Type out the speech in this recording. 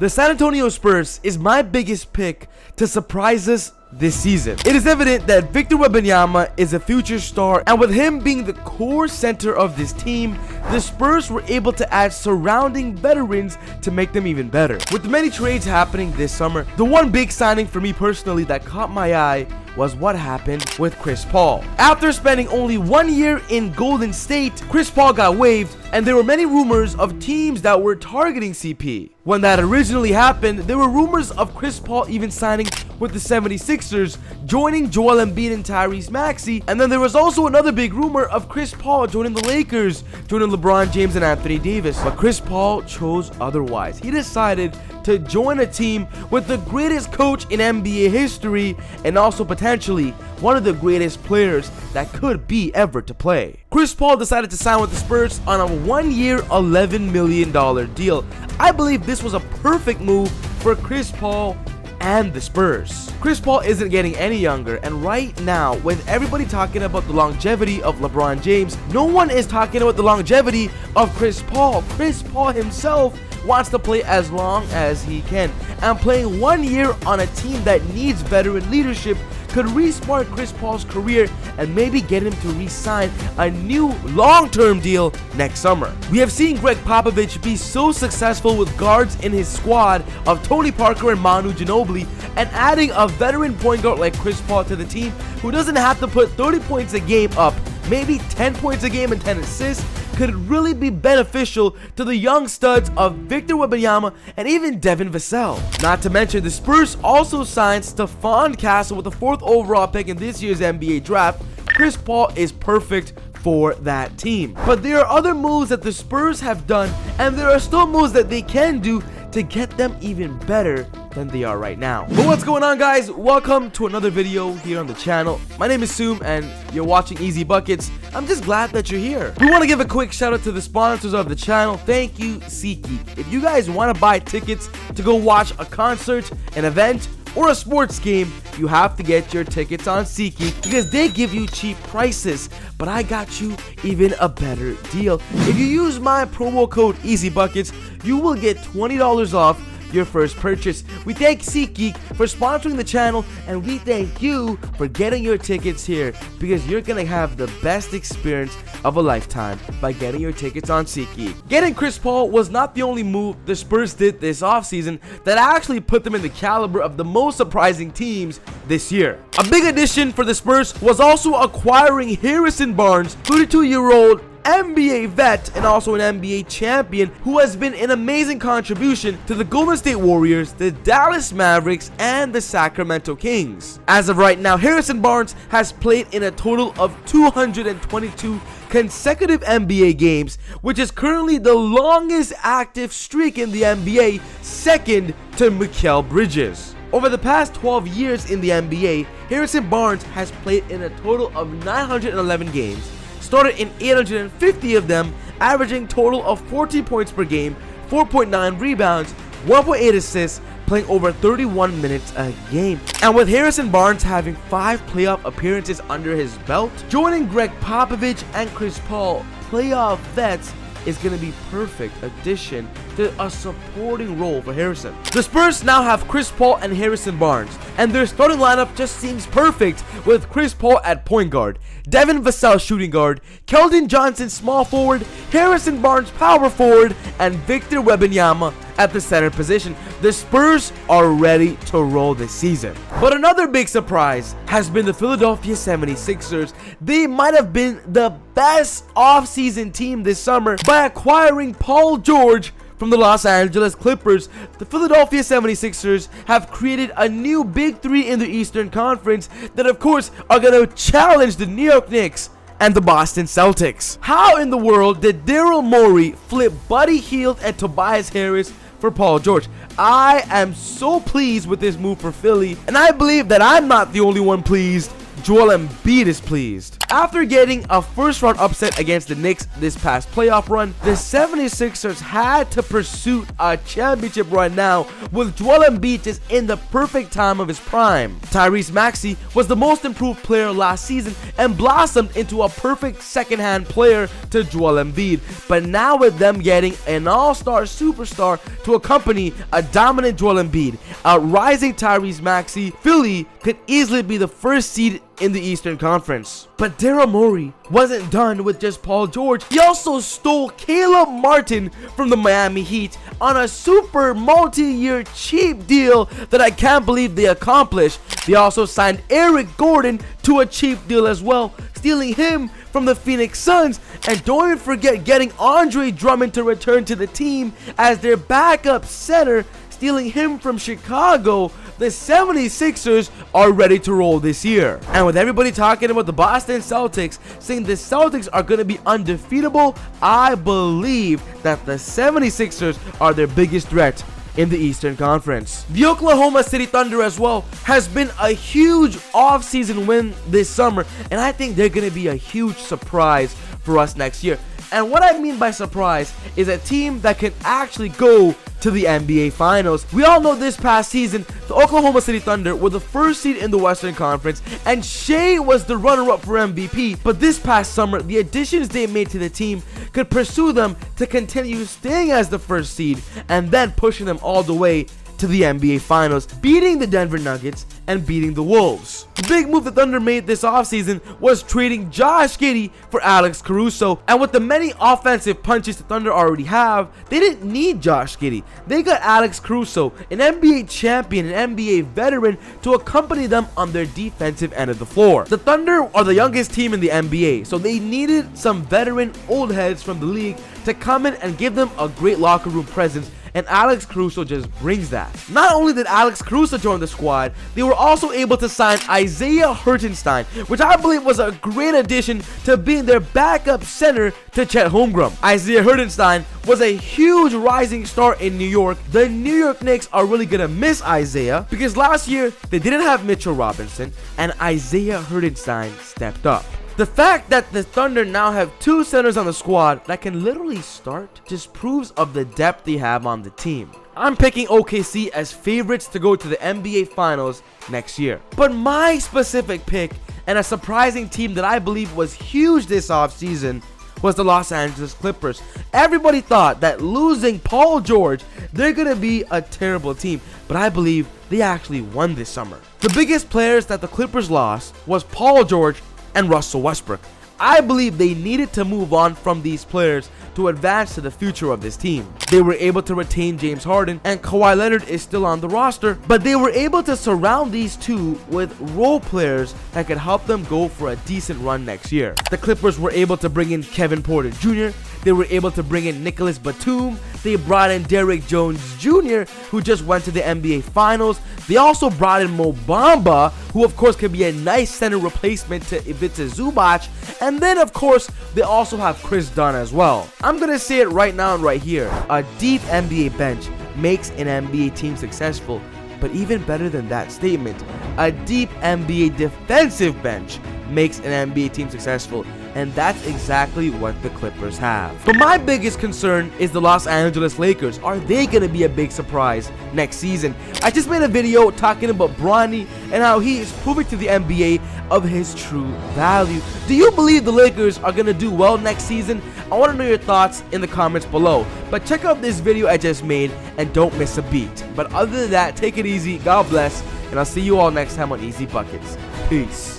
The San Antonio Spurs is my biggest pick to surprise us this season. It is evident that Victor Wembanyama is a future star, and with him being the core center of this team, the Spurs were able to add surrounding veterans to make them even better. With the many trades happening this summer, the one big signing for me personally that caught my eye was what happened with Chris Paul. After spending only 1 year in Golden State, Chris Paul got waived, and there were many rumors of teams that were targeting CP. When that originally happened, there were rumors of Chris Paul even signing with the 76ers, joining Joel Embiid and Tyrese Maxey, and then there was also another big rumor of Chris Paul joining the Lakers, joining LeBron James and Anthony Davis. But Chris Paul chose otherwise. He decided to join a team with the greatest coach in NBA history and also potentially one of the greatest players that could be ever to play. Chris Paul decided to sign with the Spurs on a 1-year, $11 million deal. I believe this was a perfect move for Chris Paul and the Spurs. Chris Paul isn't getting any younger, and right now, with everybody talking about the longevity of LeBron James, no one is talking about the longevity of Chris Paul. Chris Paul himself wants to play as long as he can, and playing 1 year on a team that needs veteran leadership could re-spark Chris Paul's career and maybe get him to re-sign a new long-term deal next summer. We have seen Greg Popovich be so successful with guards in his squad of Tony Parker and Manu Ginobili, and adding a veteran point guard like Chris Paul to the team who doesn't have to put 30 points a game up, maybe 10 points a game and 10 assists, could really be beneficial to the young studs of Victor Wembanyama and even Devin Vassell. Not to mention, the Spurs also signed Stephon Castle with the 4th overall pick in this year's NBA draft. Chris Paul is perfect for that team. But there are other moves that the Spurs have done, and there are still moves that they can do to get them even better than they are right now. But what's going on, guys? Welcome to another video here on the channel. My name is Soom and you're watching Easy Buckets. I'm just glad that you're here. We want to give a quick shout out to the sponsors of the channel. Thank you, SeatGeek. If you guys want to buy tickets to go watch a concert, an event, or a sports game, you have to get your tickets on SeatGeek because they give you cheap prices. But I got you even a better deal. If you use my promo code EasyBuckets, you will get $20 off your first purchase. We thank SeatGeek for sponsoring the channel, and we thank you for getting your tickets here because you're gonna have the best experience of a lifetime by getting your tickets on SeatGeek. Getting Chris Paul was not the only move the Spurs did this offseason that actually put them in the caliber of the most surprising teams this year. A big addition for the Spurs was also acquiring Harrison Barnes, 32-year-old NBA vet and also an NBA champion who has been an amazing contribution to the Golden State Warriors, the Dallas Mavericks, and the Sacramento Kings. As of right now, Harrison Barnes has played in a total of 222 consecutive NBA games, which is currently the longest active streak in the NBA, second to Mikal Bridges. Over the past 12 years in the NBA, Harrison Barnes has played in a total of 911 games, started in 850 of them, averaging total of 14 points per game, 4.9 rebounds, 1.8 assists, playing over 31 minutes a game. And with Harrison Barnes having 5 playoff appearances under his belt, joining Greg Popovich and Chris Paul, playoff vets, is going to be perfect addition to a supporting role for Harrison. The Spurs now have Chris Paul and Harrison Barnes, and their starting lineup just seems perfect with Chris Paul at point guard, Devin Vassell shooting guard, Keldon Johnson small forward, Harrison Barnes power forward, and Victor Wembanyama at the center position. The Spurs are ready to roll this season. But another big surprise has been the Philadelphia 76ers. They might have been the best offseason team this summer by acquiring Paul George from the Los Angeles Clippers. The Philadelphia 76ers have created a new big three in the Eastern Conference that of course are going to challenge the New York Knicks and the Boston Celtics. How in the world did Daryl Morey flip Buddy Hield and Tobias Harris for Paul George? I am so pleased with this move for Philly, and I believe that I'm not the only one pleased. Joel Embiid is pleased. After getting a first-round upset against the Knicks this past playoff run, the 76ers had to pursue a championship run now, with Joel Embiid just in the perfect time of his prime. Tyrese Maxey was the most improved player last season and blossomed into a perfect second-hand player to Joel Embiid, but now with them getting an all-star superstar to accompany a dominant Joel Embiid, a rising Tyrese Maxey, Philly could easily be the first seed in the Eastern Conference. But Daryl Morey wasn't done with just Paul George. He also stole Caleb Martin from the Miami Heat on a super multi-year cheap deal that I can't believe they accomplished. They also signed Eric Gordon to a cheap deal as well, stealing him from the Phoenix Suns. And don't even forget getting Andre Drummond to return to the team as their backup center, stealing him from Chicago. The 76ers are ready to roll this year. And with everybody talking about the Boston Celtics, saying the Celtics are going to be undefeatable, I believe that the 76ers are their biggest threat in the Eastern Conference. The Oklahoma City Thunder as well has been a huge offseason win this summer, and I think they're going to be a huge surprise for us next year. And what I mean by surprise is a team that can actually go to the NBA Finals. We all know this past season, the Oklahoma City Thunder were the first seed in the Western Conference, and Shea was the runner-up for MVP. But this past summer, the additions they made to the team could pursue them to continue staying as the first seed and then pushing them all the way to the NBA Finals, beating the Denver Nuggets and beating the Wolves. The big move the Thunder made this offseason was trading Josh Giddey for Alex Caruso, and with the many offensive punches the Thunder already have, they didn't need Josh Giddey. They got Alex Caruso, an NBA champion and NBA veteran, to accompany them on their defensive end of the floor. The Thunder are the youngest team in the NBA, so they needed some veteran old heads from the league to come in and give them a great locker room presence, and Alex Caruso just brings that. Not only did Alex Caruso join the squad, they were also able to sign Isaiah Hartenstein, which I believe was a great addition to being their backup center to Chet Holmgren. Isaiah Hartenstein was a huge rising star in New York. The New York Knicks are really gonna miss Isaiah because last year they didn't have Mitchell Robinson, and Isaiah Hartenstein stepped up. The fact that the Thunder now have two centers on the squad that can literally start just proves of the depth they have on the team. I'm picking OKC as favorites to go to the NBA Finals next year. But my specific pick, and a surprising team that I believe was huge this offseason, was the Los Angeles Clippers. Everybody thought that losing Paul George, they're going to be a terrible team, but I believe they actually won this summer. The biggest players that the Clippers lost was Paul George and Russell Westbrook. I believe they needed to move on from these players to advance to the future of this team. They were able to retain James Harden, and Kawhi Leonard is still on the roster, but they were able to surround these two with role players that could help them go for a decent run next year. The Clippers were able to bring in Kevin Porter Jr., they were able to bring in Nicholas Batum, they brought in Derrick Jones Jr., who just went to the NBA Finals. They also brought in Mo Bamba, who of course could be a nice center replacement to Ivica Zubac, and then of course they also have Chris Dunn as well. I'm gonna say it right now and right here, a deep NBA bench makes an NBA team successful, but even better than that statement, a deep NBA defensive bench makes an NBA team successful, and that's exactly what the Clippers have. But my biggest concern is the Los Angeles Lakers. Are they going to be a big surprise next season? I just made a video talking about Bronny and how he is proving to the NBA of his true value. Do you believe the Lakers are going to do well next season? I want to know your thoughts in the comments below. But check out this video I just made and don't miss a beat. But other than that, take it easy, God bless, and I'll see you all next time on Easy Buckets. Peace.